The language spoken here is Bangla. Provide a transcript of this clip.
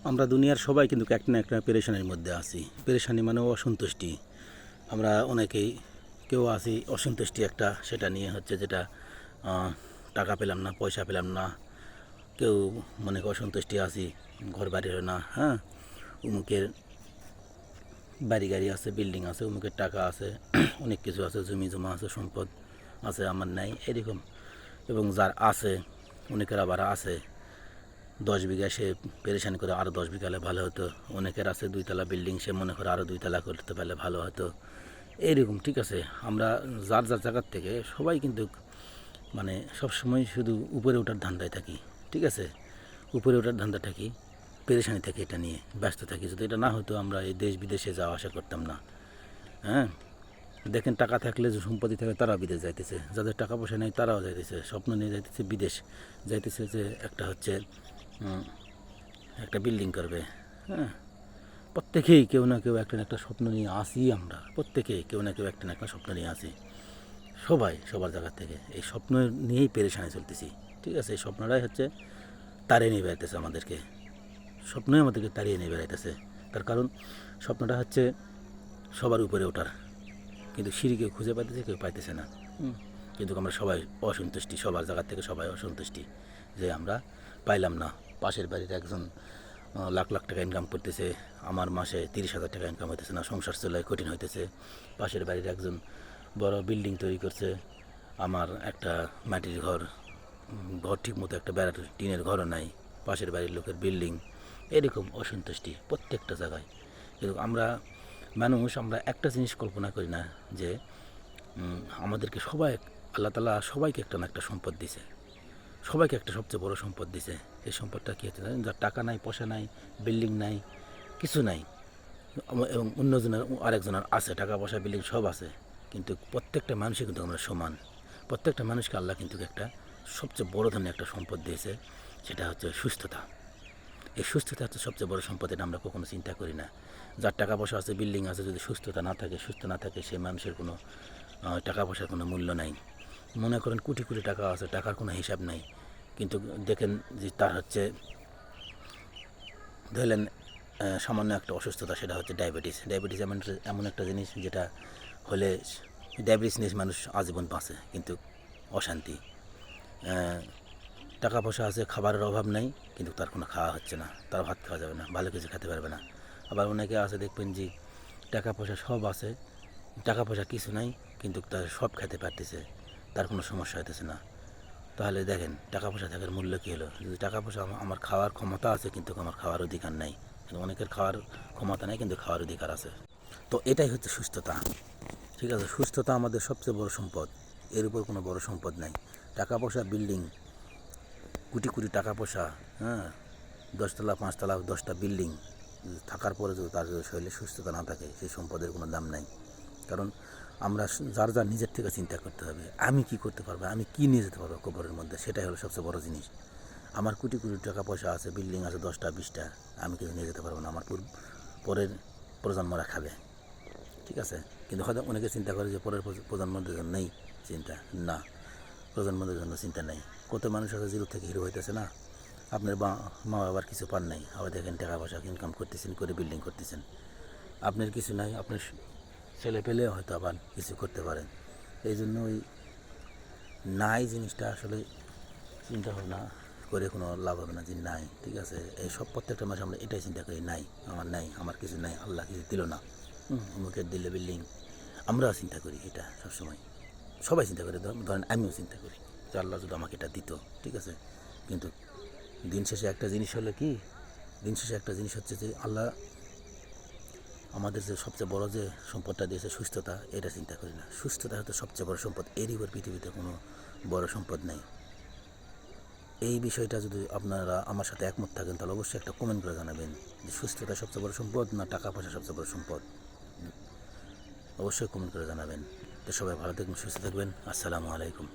আমরা দুনিয়ার সবাই কিন্তু একটা না একটা পেরেশানির মধ্যে আছি। পেরেশানি মানে অসন্তুষ্টি। আমরা অনেকেই কেউ আছি অসন্তুষ্টি একটা, সেটা নিয়ে হচ্ছে যেটা টাকা পেলাম না, পয়সা পেলাম না। কেউ মনে অসন্তুষ্টি আছি, ঘর বাড়ি হয় না, হ্যাঁ, উমুকের বাড়ি গাড়ি আছে, বিল্ডিং আছে, উমুকের টাকা আছে, অনেক কিছু আছে, জমি জমা আছে, সম্পদ আছে, আমার নাই, এরকম। এবং যার আছে, অনেকের আবার আছে 10 বিঘা, সে পেরেশানি করে আরও 10 বিঘা হলে ভালো হতো। অনেকের আছে 2 তলা বিল্ডিং, সে মনে করে আরও 2 তলা করতে পারলে ভালো হতো। এইরকম, ঠিক আছে। আমরা যার যার জায়গার থেকে সবাই কিন্তু মানে সবসময় শুধু উপরে ওঠার ধান্দায় থাকি, ঠিক আছে। উপরে ওঠার ধান্দা থাকি, পেরেশানি থেকে এটা নিয়ে ব্যস্ত থাকি। যদি এটা না হতো আমরা এই দেশ বিদেশে যাওয়া আসা করতাম না, হ্যাঁ। দেখেন, টাকা থাকলে, যে সম্পত্তি থাকে, তারাও বিদেশ যাইতেছে। যাদের টাকা পয়সা নেই তারাও যাইতেছে, স্বপ্ন নিয়ে যাইতেছে বিদেশ, যাইতেছে যে একটা হচ্ছে একটা বিল্ডিং করবে, হ্যাঁ। প্রত্যেকেই কেউ না কেউ একটা না একটা স্বপ্ন নিয়ে আসি। আমরা প্রত্যেকেই কেউ না কেউ একটা না একটা স্বপ্ন নিয়ে আসি, সবাই সবার জায়গা থেকে এই স্বপ্ন নিয়েই পেরেশানি চলতেছি, ঠিক আছে। এই স্বপ্নটাই হচ্ছে তাড়িয়ে নিয়ে বেড়াইতেছে আমাদেরকে, স্বপ্নই আমাদেরকে তাড়িয়ে নিয়ে বেড়াইতেছে। তার কারণ স্বপ্নটা হচ্ছে সবার উপরে ওঠার, কিন্তু সিঁড়ি কেউ খুঁজে পাইতেছে, কেউ পাইতেছে না। কিন্তু আমরা সবাই অসন্তুষ্টি, সবার জায়গা থেকে সবাই অসন্তুষ্টি যে আমরা পাইলাম না। পাশের বাড়ির একজন লাখ লাখ টাকা ইনকাম করতেছে, আমার মাসে 30,000 টাকা ইনকাম হইতেছে না, সংসার চলায় কঠিন হইতেছে। পাশের বাড়ির একজন বড় বিল্ডিং তৈরি করছে, আমার একটা মাটির ঘর, ঘর ঠিক মতো একটা বেড়ার টিনের ঘরও নাই, পাশের বাড়ির লোকের বিল্ডিং। এরকম অসন্তুষ্টি প্রত্যেকটা জায়গায়। কিন্তু আমরা মানুষ, আমরা একটা জিনিস কল্পনা করি না যে আমাদেরকে সবাই, আল্লাহ তাআলা সবাইকে একটা না একটা সম্পদ দিছে, সবাইকে একটা সবচেয়ে বড় সম্পদ দিছে। এই সম্পদটা কী হচ্ছে, যার টাকা নাই, পয়সা নাই, বিল্ডিং নাই, কিছু নাই, এবং অন্যজনের আরেকজনের আছে টাকা পয়সা, বিল্ডিং সব আছে, কিন্তু প্রত্যেকটা মানুষই কিন্তু আমরা সমান। প্রত্যেকটা মানুষকে আল্লাহ কিন্তু একটা সবচেয়ে বড় ধরনের একটা সম্পদ দিয়েছে, সেটা হচ্ছে সুস্থতা। এই সুস্থতা হচ্ছে সবচেয়ে বড় সম্পদ, এটা আমরা কখনো চিন্তা করি না। যার টাকা পয়সা আছে, বিল্ডিং আছে, যদি সুস্থতা না থাকে, সুস্থ না থাকে, সেই মানুষের কোনো টাকা পয়সার কোনো মূল্য নাই। মনে করেন কোটি কোটি টাকা আছে, টাকার কোনো হিসাব নাই, কিন্তু দেখেন যে তার হচ্ছে ধরলেন সামান্য একটা অসুস্থতা, সেটা হচ্ছে ডায়াবেটিস। ডায়াবেটিস এমন একটা জিনিস যেটা হলে ডায়াবেটিস নিয়ে মানুষ আজীবন বাঁচে, কিন্তু অশান্তি। টাকা পয়সা আছে, খাবারের অভাব নাই, কিন্তু তার কোনো খাওয়া হচ্ছে না, তার ভাত খাওয়া যাবে না, ভালো কিছু খেতে পারবে না। আবার অনেকে আছে দেখবেন যে টাকা পয়সা সব আছে, টাকা পয়সা কিছু নাই, কিন্তু তার সব খেতে পারতেছে, তার কোনো সমস্যা হইতেছে না। তাহলে দেখেন টাকা পয়সা থাকার মূল্য কী হলো। যদি টাকা পয়সা, আমার খাওয়ার ক্ষমতা আছে কিন্তু আমার খাওয়ার অধিকার নাই, কিন্তু অনেকের খাওয়ার ক্ষমতা নেই কিন্তু খাওয়ার অধিকার আছে। তো এটাই হচ্ছে সুস্থতা, ঠিক আছে। সুস্থতা আমাদের সবচেয়ে বড় সম্পদ, এর উপর কোনো বড় সম্পদ নাই। টাকা পয়সা, বিল্ডিং, কোটি কোটি টাকা পয়সা, হ্যাঁ, 10 তলা 5 তলা 10টা বিল্ডিং থাকার পরে যদি তার যদি শরীরে সুস্থতা না থাকে, সেই সম্পদের কোনো দাম নাই। কারণ আমরা যার যার নিজের থেকে চিন্তা করতে হবে, আমি কি করতে পারবো, আমি কি নিয়ে যেতে পারবো কবরের মধ্যে, সেটাই হলো সবচেয়ে বড় জিনিস। আমার কোটি কোটি টাকা পয়সা আছে, বিল্ডিং আছে 10টা 20টা, আমি কিছু নিয়ে যেতে পারবো না, আমার পরের প্রজন্মরা খাবে, ঠিক আছে। কিন্তু হয়তো অনেকে চিন্তা করে যে পরের প্রজন্মদের জন্য নেই চিন্তা, না, প্রজন্মদের জন্য চিন্তা নেই। কত মানুষ আছে জিরো থেকে হিরো হইতেছে না। আপনার মা বাবার কিছু পান নাই, আবার দেখেন টাকা পয়সা ইনকাম করতেছেন, করে বিল্ডিং করতেছেন। আপনার কিছু নাই, আপনার ছেলে পেলে হয়তো আবার কিছু করতে পারেন। এই জন্য ওই নাই জিনিসটা আসলে চিন্তা ভাবনা করে কোনো লাভ হবে না যে নাই, ঠিক আছে। এই সব প্রত্যেকটা মাসে আমরা এটাই চিন্তা করি, নাই, আমার কিছু নাই, আল্লাহ কিছু দিল না, অমুকের দিলে বিল্ডিং। আমরাও চিন্তা করি এটা সবসময়, সবাই চিন্তা করে, ধরেন আমিও চিন্তা করি যে আল্লাহ যদি আমাকে এটা দিত, ঠিক আছে। কিন্তু দিন শেষে একটা জিনিস হলো কি, দিন শেষে একটা জিনিস হচ্ছে যে আল্লাহ আমাদের যে সবচেয়ে বড় যে সম্পদটা দিয়েছে সুস্থতা, এটা চিন্তা করি না। সুস্থতা হয়তো সবচেয়ে বড় সম্পদ, এরই উপর পৃথিবীতে কোনো বড় সম্পদ নেই। এই বিষয়টা যদি আপনারা আমার সাথে একমত থাকেন, তাহলে অবশ্যই একটা কমেন্ট করে জানাবেন যে সুস্থতা সবচেয়ে বড় সম্পদ না টাকা পয়সা সবচেয়ে বড় সম্পদ। অবশ্যই কমেন্ট করে জানাবেন। তো সবাই ভালো থাকবেন, সুস্থ থাকবেন। আসসালামু আলাইকুম।